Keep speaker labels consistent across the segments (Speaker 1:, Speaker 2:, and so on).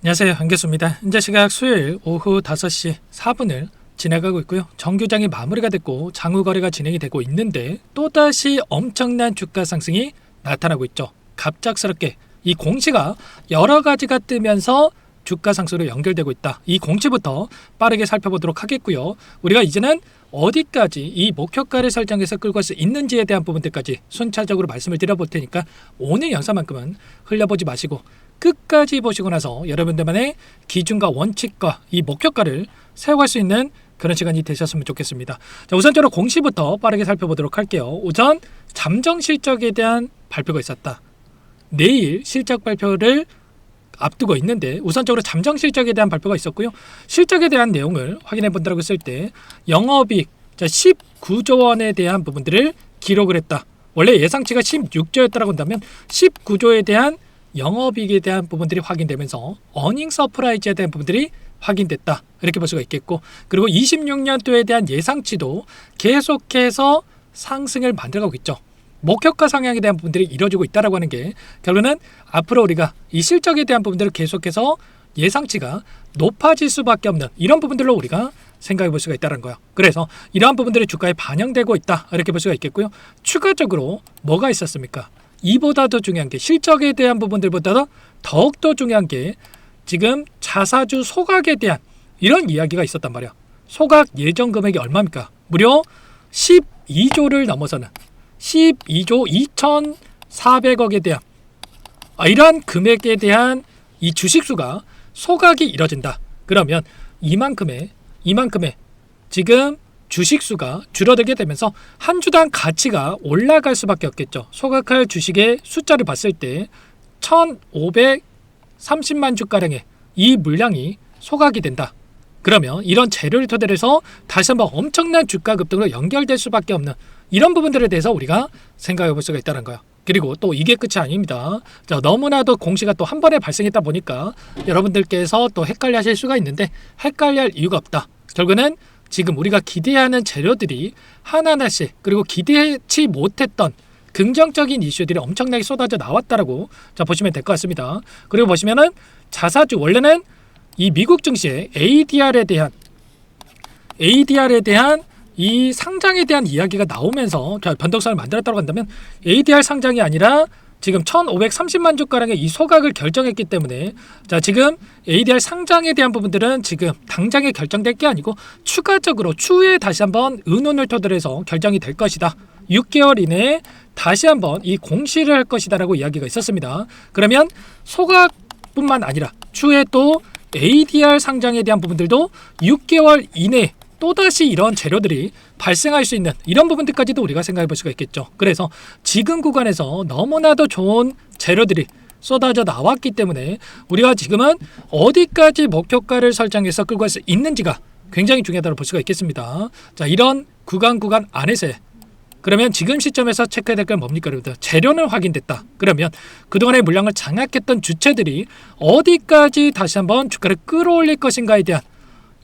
Speaker 1: 안녕하세요, 한교수입니다. 현재 시각 수요일 오후 5시 4분을 지나가고 있고요. 정규장이 마무리가 됐고 장후 거래가 진행이 되고 있는데 또다시 엄청난 주가 상승이 나타나고 있죠. 갑작스럽게 이 공시가 여러 가지가 뜨면서 주가 상승으로 연결되고 있다. 이 공시부터 빠르게 살펴보도록 하겠고요. 우리가 이제는 어디까지 이 목표가를 설정해서 끌고 갈 수 있는지에 대한 부분들까지 순차적으로 말씀을 드려볼 테니까 오늘 영상만큼은 흘려보지 마시고 끝까지 보시고 나서 여러분들만의 기준과 원칙과 이 목표가를 세워갈 수 있는 그런 시간이 되셨으면 좋겠습니다. 자, 우선적으로 공시부터 빠르게 살펴보도록 할게요. 우선 잠정 실적에 대한 발표가 있었다. 내일 실적 발표를 앞두고 있는데 우선적으로 잠정 실적에 대한 발표가 있었고요. 실적에 대한 내용을 확인해 본다고 했을 때 영업이익 19조 원에 대한 부분들을 기록을 했다. 원래 예상치가 16조였다고 한다면 19조에 대한 영업이익에 대한 부분들이 확인되면서 어닝 서프라이즈에 대한 부분들이 확인됐다. 이렇게 볼 수가 있겠고, 그리고 26년도에 대한 예상치도 계속해서 상승을 만들어가고 있죠. 목표가 상향에 대한 부분들이 이루어지고 있다고 하는 게 결론은 앞으로 우리가 이 실적에 대한 부분들을 계속해서 예상치가 높아질 수밖에 없는 이런 부분들로 우리가 생각해 볼 수가 있다는 거예요. 그래서 이러한 부분들이 주가에 반영되고 있다. 이렇게 볼 수가 있겠고요. 추가적으로 뭐가 있었습니까? 이보다 더 중요한 게 실적에 대한 부분들보다 더욱더 중요한 게 지금 자사주 소각에 대한 이런 이야기가 있었단 말이야. 소각 예정 금액이 얼마입니까? 무려 12조를 넘어서는 12조 2,400억에 대한 이러한 금액에 대한 이 주식수가 소각이 이뤄진다. 그러면 이만큼의 지금 주식수가 줄어들게 되면서 한 주당 가치가 올라갈 수밖에 없겠죠. 소각할 주식의 숫자를 봤을 때 1,530만 주가량의 이 물량이 소각이 된다. 그러면 이런 재료를 토대로 해서 다시 한번 엄청난 주가 급등으로 연결될 수밖에 없는 이런 부분들에 대해서 우리가 생각해 볼 수가 있다는 거예요. 그리고 또 이게 끝이 아닙니다. 자, 너무나도 공시가 또 한 번에 발생했다 보니까 여러분들께서 또 헷갈려 하실 수가 있는데 헷갈려 할 이유가 없다. 결국은 지금 우리가 기대하는 재료들이 하나하나씩 그리고 기대치 못했던 긍정적인 이슈들이 엄청나게 쏟아져 나왔다라고 보시면 될 것 같습니다. 그리고 보시면은 자사주 원래는 이 미국 증시의 ADR에 대한 이 상장에 대한 이야기가 나오면서 변동성을 만들었다고 한다면 ADR 상장이 아니라 지금 1,530만 주가량의 이 소각을 결정했기 때문에 자, 지금 ADR 상장에 대한 부분들은 지금 당장에 결정될 게 아니고 추가적으로 추후에 다시 한번 의논을 토대로 해서 결정이 될 것이다. 6개월 이내에 다시 한번 이 공시를 할 것이다 라고 이야기가 있었습니다. 그러면 소각뿐만 아니라 추후에 또 ADR 상장에 대한 부분들도 6개월 이내에 또다시 이런 재료들이 발생할 수 있는 이런 부분들까지도 우리가 생각해 볼 수가 있겠죠. 그래서 지금 구간에서 너무나도 좋은 재료들이 쏟아져 나왔기 때문에 우리가 지금은 어디까지 목표가를 설정해서 끌고 갈 수 있는지가 굉장히 중요하다고 볼 수가 있겠습니다. 자, 이런 구간 안에서의 그러면 지금 시점에서 체크해야 될 건 뭡니까? 여러분들 재료는 확인됐다. 그러면 그동안의 물량을 장악했던 주체들이 어디까지 다시 한번 주가를 끌어올릴 것인가에 대한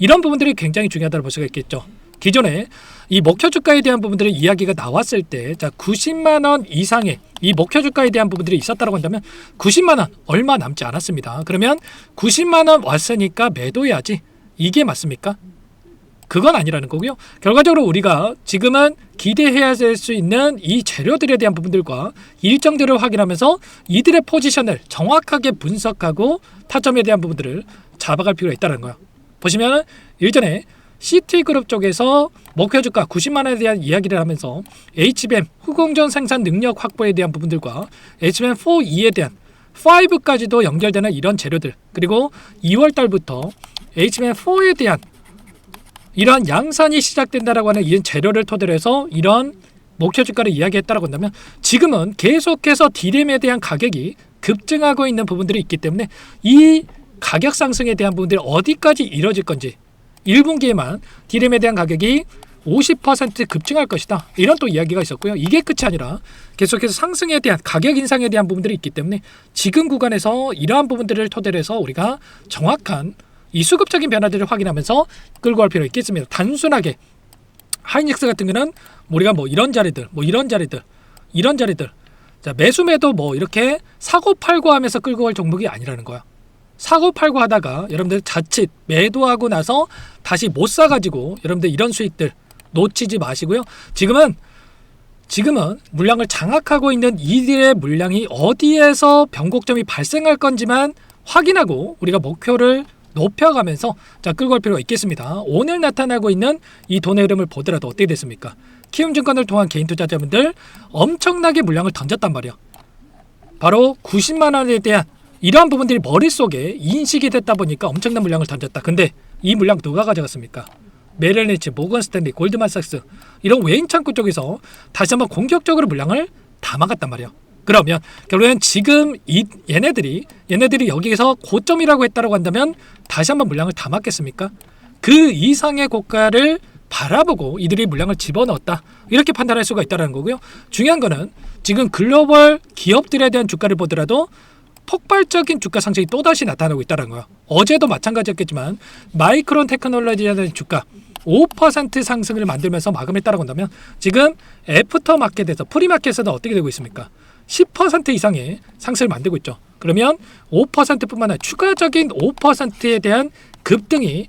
Speaker 1: 이런 부분들이 굉장히 중요하다고 볼 수가 있겠죠. 기존에 이 목표 주가에 대한 부분들의 이야기가 나왔을 때 자, 90만 원 이상의 이 목표 주가에 대한 부분들이 있었다고 한다면 90만 원 얼마 남지 않았습니다. 그러면 90만 원 왔으니까 매도해야지. 이게 맞습니까? 그건 아니라는 거고요. 결과적으로 우리가 지금은 기대해야 될 수 있는 이 재료들에 대한 부분들과 일정들을 확인하면서 이들의 포지션을 정확하게 분석하고 타점에 대한 부분들을 잡아갈 필요가 있다는 거예요. 보시면 일전에 CT그룹 쪽에서 목표주가 90만 원에 대한 이야기를 하면서 HBM 후공정 생산 능력 확보에 대한 부분들과 HBM4E에 대한 5까지도 연결되는 이런 재료들, 그리고 2월 달부터 HBM4에 대한 이러한 양산이 시작된다라고 하는 이런 재료를 토대로 해서 이런 목표 주가를 이야기했다라고 한다면 지금은 계속해서 D램에 대한 가격이 급증하고 있는 부분들이 있기 때문에 이 가격 상승에 대한 부분들이 어디까지 이뤄질 건지 1분기에만 D램에 대한 가격이 50% 급증할 것이다. 이런 또 이야기가 있었고요. 이게 끝이 아니라 계속해서 상승에 대한 가격 인상에 대한 부분들이 있기 때문에 지금 구간에서 이러한 부분들을 토대로 해서 우리가 정확한 이 수급적인 변화들을 확인하면서 끌고 갈 필요가 있겠습니다. 단순하게 하이닉스 같은 경우는 우리가 이런 자리들 자, 매수 매도 이렇게 사고 팔고 하면서 끌고 갈 종목이 아니라는 거야. 사고 팔고 하다가 여러분들 자칫 매도하고 나서 다시 못 사가지고 여러분들 이런 수익들 놓치지 마시고요. 지금은 물량을 장악하고 있는 이들의 물량이 어디에서 변곡점이 발생할 건지만 확인하고 우리가 목표를 높여가면서 끌고 갈 필요가 있겠습니다. 오늘 나타나고 있는 이 돈의 흐름을 보더라도 어떻게 됐습니까? 키움증권을 통한 개인 투자자분들 엄청나게 물량을 던졌단 말이야. 바로 90만 원에 대한 이러한 부분들이 머릿속에 인식이 됐다 보니까 엄청난 물량을 던졌다. 근데 이 물량 누가 가져갔습니까? 메릴린치, 모건스탠리, 골드만삭스 이런 외인 창구 쪽에서 다시 한번 공격적으로 물량을 담아갔단 말이야. 그러면 결국엔 지금 얘네들이 여기에서 고점이라고 했다고 한다면 다시 한번 물량을 담았겠습니까? 그 이상의 고가를 바라보고 이들이 물량을 집어넣었다. 이렇게 판단할 수가 있다는 거고요. 중요한 거는 지금 글로벌 기업들에 대한 주가를 보더라도 폭발적인 주가 상승이 또다시 나타나고 있다는 거예요. 어제도 마찬가지였겠지만 마이크론 테크놀로지에 대한 주가 5% 상승을 만들면서 마감했다고 한다면 지금 애프터마켓에서 프리마켓에서 어떻게 되고 있습니까? 10% 이상의 상승을 만들고 있죠. 그러면 5%뿐만 아니라 추가적인 5%에 대한 급등이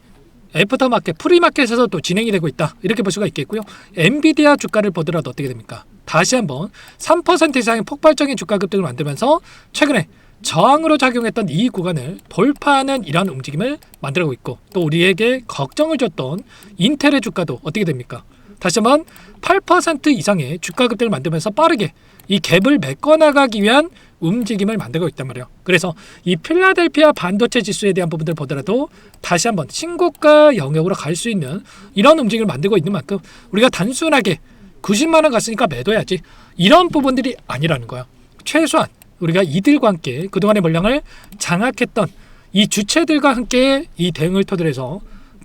Speaker 1: 애프터마켓, 프리마켓에서 또 진행이 되고 있다. 이렇게 볼 수가 있겠고요. 엔비디아 주가를 보더라도 어떻게 됩니까? 다시 한번 3% 이상의 폭발적인 주가 급등을 만들면서 최근에 저항으로 작용했던 이 구간을 돌파하는 이러한 움직임을 만들어가고 있고, 또 우리에게 걱정을 줬던 인텔의 주가도 어떻게 됩니까? 다시 한번 8% 이상의 주가 급등을 만들면서 빠르게 이 갭을 메꿔나가기 위한 움직임을 만들고 있단 말이에요. 그래서 이 필라델피아 반도체 지수에 대한 부분들 보더라도 다시 한번 신고가 영역으로 갈 수 있는 이런 움직임을 만들고 있는 만큼 우리가 단순하게 90만 원 갔으니까 매도해야지 이런 부분들이 아니라는 거야. 최소한 우리가 이들과 함께 그동안의 물량을 장악했던 이 주체들과 함께 이 대응을 토대로 해서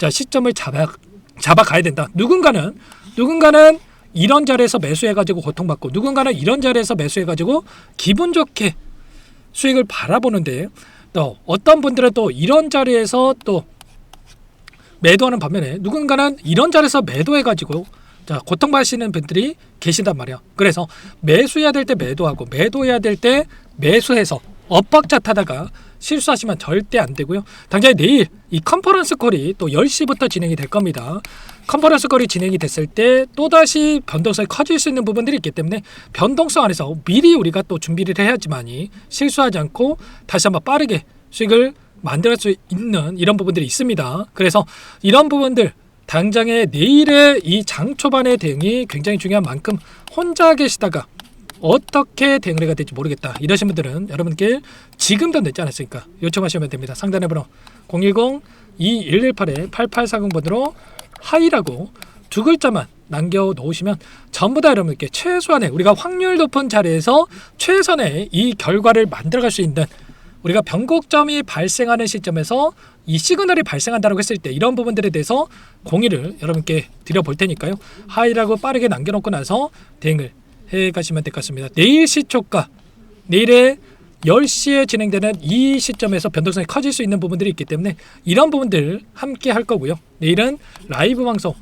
Speaker 1: 시점을 잡아가야 된다. 누군가는 이런 자리에서 매수해가지고 고통받고, 누군가는 이런 자리에서 매수해가지고 기분 좋게 수익을 바라보는데, 또 어떤 분들은 또 이런 자리에서 또 매도하는 반면에 누군가는 이런 자리에서 매도해가지고 고통받으시는 분들이 계시단 말이야. 그래서 매수해야 될 때 매도하고 매도해야 될 때 매수해서 엇박자 타다가 실수하시면 절대 안 되고요. 당장 내일 이 컨퍼런스 콜이 또 10시부터 진행이 될 겁니다. 컨퍼런스 콜이 진행이 됐을 때 또다시 변동성이 커질 수 있는 부분들이 있기 때문에 변동성 안에서 미리 우리가 또 준비를 해야지만이 실수하지 않고 다시 한번 빠르게 수익을 만들 수 있는 이런 부분들이 있습니다. 그래서 이런 부분들 당장의 내일의 이 장 초반의 대응이 굉장히 중요한 만큼 혼자 계시다가 어떻게 대응을 해야 될지 모르겠다 이러신 분들은 여러분께 지금도 늦지 않았으니까 요청하시면 됩니다. 상단의 번호 010-2118-8840번으로 하이라고 두 글자만 남겨놓으시면 전부 다 여러분께 최소한의 우리가 확률 높은 자리에서 최선의 이 결과를 만들어갈 수 있는, 우리가 변곡점이 발생하는 시점에서 이 시그널이 발생한다고 했을 때 이런 부분들에 대해서 공유를 여러분께 드려볼 테니까요. 하이라고 빠르게 남겨놓고 나서 대응을 해가시면 될 것 같습니다. 내일 시초가, 내일의 10시에 진행되는 이 시점에서 변동성이 커질 수 있는 부분들이 있기 때문에 이런 부분들 함께 할 거고요. 내일은 라이브 방송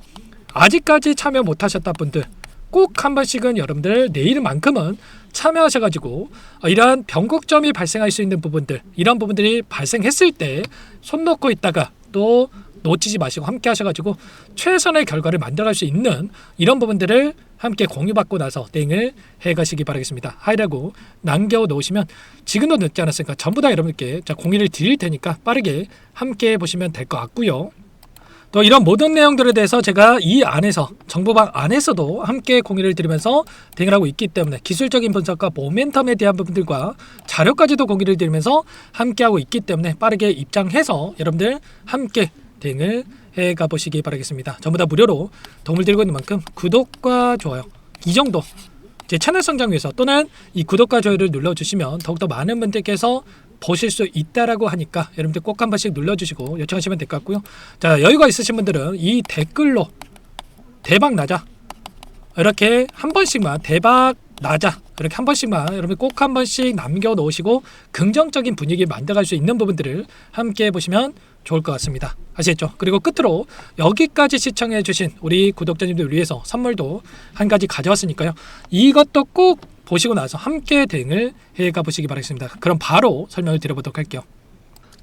Speaker 1: 아직까지 참여 못하셨다 분들 꼭 한 번씩은 여러분들 내일만큼은 참여하셔가지고 이러한 변곡점이 발생할 수 있는 부분들, 이런 부분들이 발생했을 때 손 놓고 있다가 또 놓치지 마시고 함께 하셔가지고 최선의 결과를 만들어갈 수 있는 이런 부분들을 함께 공유받고 나서 대응을 해가시기 바라겠습니다. 하이라고 남겨놓으시면 지금도 늦지 않았으니까 전부 다 여러분께 공유를 드릴 테니까 빠르게 함께 보시면 될 것 같고요. 또 이런 모든 내용들에 대해서 제가 이 안에서 정보방 안에서도 함께 공유를 드리면서 대응을 하고 있기 때문에 기술적인 분석과 모멘텀에 대한 부분들과 자료까지도 공유를 드리면서 함께 하고 있기 때문에 빠르게 입장해서 여러분들 함께 대응을 해가 보시기 바라겠습니다. 전부 다 무료로 도움을 드리고 있는 만큼 구독과 좋아요 이 정도 제 채널 성장 위해서 또는 이 구독과 좋아요를 눌러주시면 더욱더 많은 분들께서 보실 수 있다라고 하니까 여러분들 꼭 한 번씩 눌러주시고 요청하시면 될 것 같고요. 자, 여유가 있으신 분들은 이 댓글로 대박 나자 이렇게 한 번씩만 대박 나자 이렇게 한 번씩만 여러분 꼭 한 번씩 남겨놓으시고 긍정적인 분위기 만들어갈 수 있는 부분들을 함께 보시면 좋을 것 같습니다. 아시겠죠? 그리고 끝으로 여기까지 시청해주신 우리 구독자님들 위해서 선물도 한 가지 가져왔으니까요. 이것도 꼭 보시고 나서 함께 대응을 해가 보시기 바라겠습니다. 그럼 바로 설명을 드려보도록 할게요.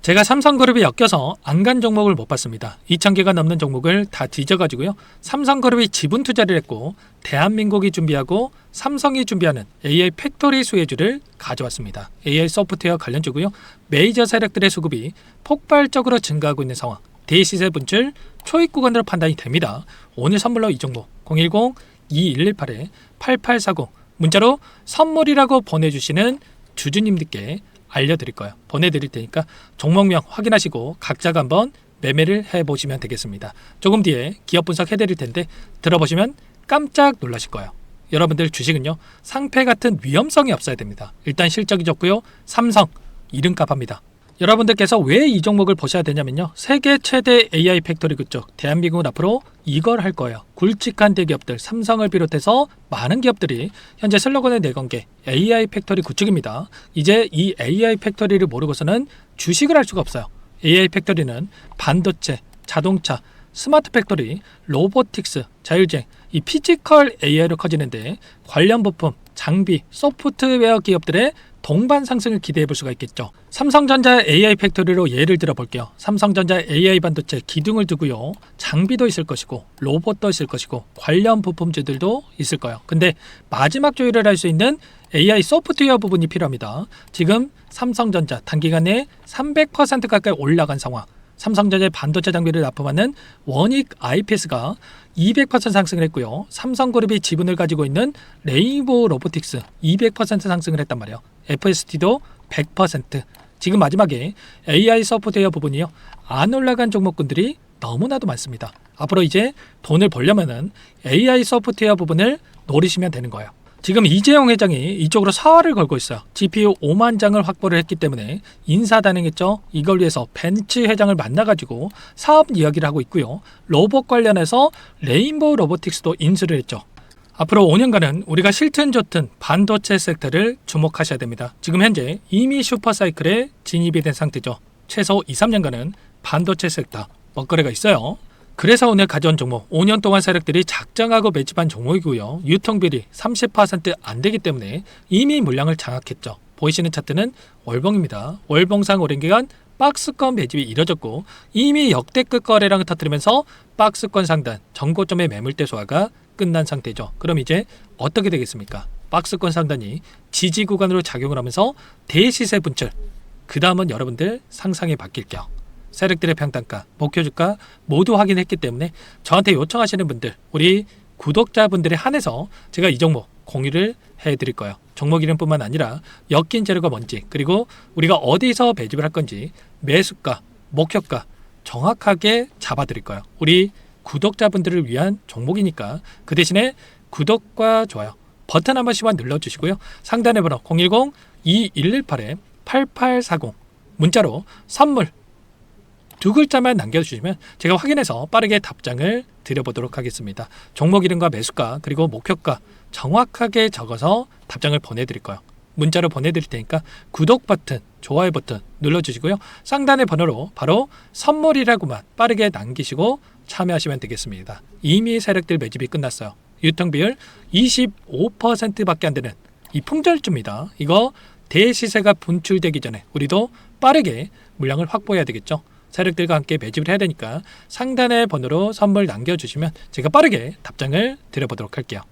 Speaker 1: 제가 삼성그룹에 엮여서 안 간 종목을 못 봤습니다. 2,000개가 넘는 종목을 다 뒤져가지고요. 삼성그룹이 지분 투자를 했고 대한민국이 준비하고 삼성이 준비하는 AI 팩토리 수혜주를 가져왔습니다. AI 소프트웨어 관련주고요. 메이저 세력들의 수급이 폭발적으로 증가하고 있는 상황. 대시세 분출 초입 구간으로 판단이 됩니다. 오늘 선물로 이 종목 010-2118-8840 문자로 선물이라고 보내주시는 주주님들께 알려드릴 거예요. 보내드릴 테니까 종목명 확인하시고 각자가 한번 매매를 해보시면 되겠습니다. 조금 뒤에 기업 분석 해드릴 텐데 들어보시면 깜짝 놀라실 거예요. 여러분들 주식은요 상패 같은 위험성이 없어야 됩니다. 일단 실적이 좋고요. 삼성 이름값 합니다. 여러분들께서 왜 이 종목을 보셔야 되냐면요. 세계 최대 AI 팩토리 그쪽 대한민국은 앞으로 이걸 할 거예요. 굵직한 대기업들 삼성을 비롯해서 많은 기업들이 현재 슬로건을 내건 게 AI 팩토리 구축입니다. 이제 이 AI 팩토리를 모르고서는 주식을 할 수가 없어요. AI 팩토리는 반도체, 자동차, 스마트 팩토리, 로보틱스, 자율주행, 이 피지컬 AI로 커지는데 관련 부품, 장비, 소프트웨어 기업들의 동반 상승을 기대해 볼 수가 있겠죠. 삼성전자 AI 팩토리로 예를 들어 볼게요. 삼성전자 AI 반도체 기둥을 두고요. 장비도 있을 것이고 로봇도 있을 것이고 관련 부품주들도 있을 거예요. 근데 마지막 조율을 할 수 있는 AI 소프트웨어 부분이 필요합니다. 지금 삼성전자 단기간에 300% 가까이 올라간 상황. 삼성전자의 반도체 장비를 납품하는 원익 IPS가 200% 상승을 했고요. 삼성그룹이 지분을 가지고 있는 레인보우 로보틱스 200% 상승을 했단 말이에요. FST도 100%. 지금 마지막에 AI 소프트웨어 부분이요. 안 올라간 종목군들이 너무나도 많습니다. 앞으로 이제 돈을 벌려면은 AI 소프트웨어 부분을 노리시면 되는 거예요. 지금 이재용 회장이 이쪽으로 사활을 걸고 있어요. GPU 5만 장을 확보를 했기 때문에 인사단행했죠. 이걸 위해서 벤츠 회장을 만나가지고 사업 이야기를 하고 있고요. 로봇 관련해서 레인보우 로보틱스도 인수를 했죠. 앞으로 5년간은 우리가 싫든 좋든 반도체 섹터를 주목하셔야 됩니다. 지금 현재 이미 슈퍼사이클에 진입이 된 상태죠. 최소 2, 3년간은 반도체 섹터 먹거리가 있어요. 그래서 오늘 가져온 종목 5년 동안 세력들이 작정하고 매집한 종목이고요. 유통비율이 30% 안 되기 때문에 이미 물량을 장악했죠. 보이시는 차트는 월봉입니다. 월봉상 오랜 기간 박스권 매집이 이뤄졌고 이미 역대급 거래량을 터뜨리면서 박스권 상단 전고점의 매물대 소화가 끝난 상태죠. 그럼 이제 어떻게 되겠습니까? 박스권 상단이 지지 구간으로 작용을 하면서 대시세 분출. 그 다음은 여러분들 상상에 맡길게요. 세력들의 평단가, 목표주가 모두 확인했기 때문에 저한테 요청하시는 분들, 우리 구독자분들에 한해서 제가 이 종목 공유를 해드릴 거예요. 종목 이름뿐만 아니라 엮인 재료가 뭔지, 그리고 우리가 어디서 매집을 할 건지 매수가, 목표가 정확하게 잡아드릴 거예요. 우리 구독자분들을 위한 종목이니까 그 대신에 구독과 좋아요 버튼 한 번씩만 눌러주시고요. 상단의 번호 010-2118-8840 문자로 선물 두 글자만 남겨주시면 제가 확인해서 빠르게 답장을 드려보도록 하겠습니다. 종목 이름과 매수가 그리고 목표가 정확하게 적어서 답장을 보내드릴 거예요. 문자로 보내드릴 테니까 구독 버튼, 좋아요 버튼 눌러주시고요. 상단의 번호로 바로 선물이라고만 빠르게 남기시고 참여하시면 되겠습니다. 이미 세력들 매집이 끝났어요. 유통비율 25%밖에 안 되는 이 품절주입니다. 이거 대시세가 분출되기 전에 우리도 빠르게 물량을 확보해야 되겠죠. 세력들과 함께 매집을 해야 되니까 상단의 번호로 선물 남겨주시면 제가 빠르게 답장을 드려보도록 할게요.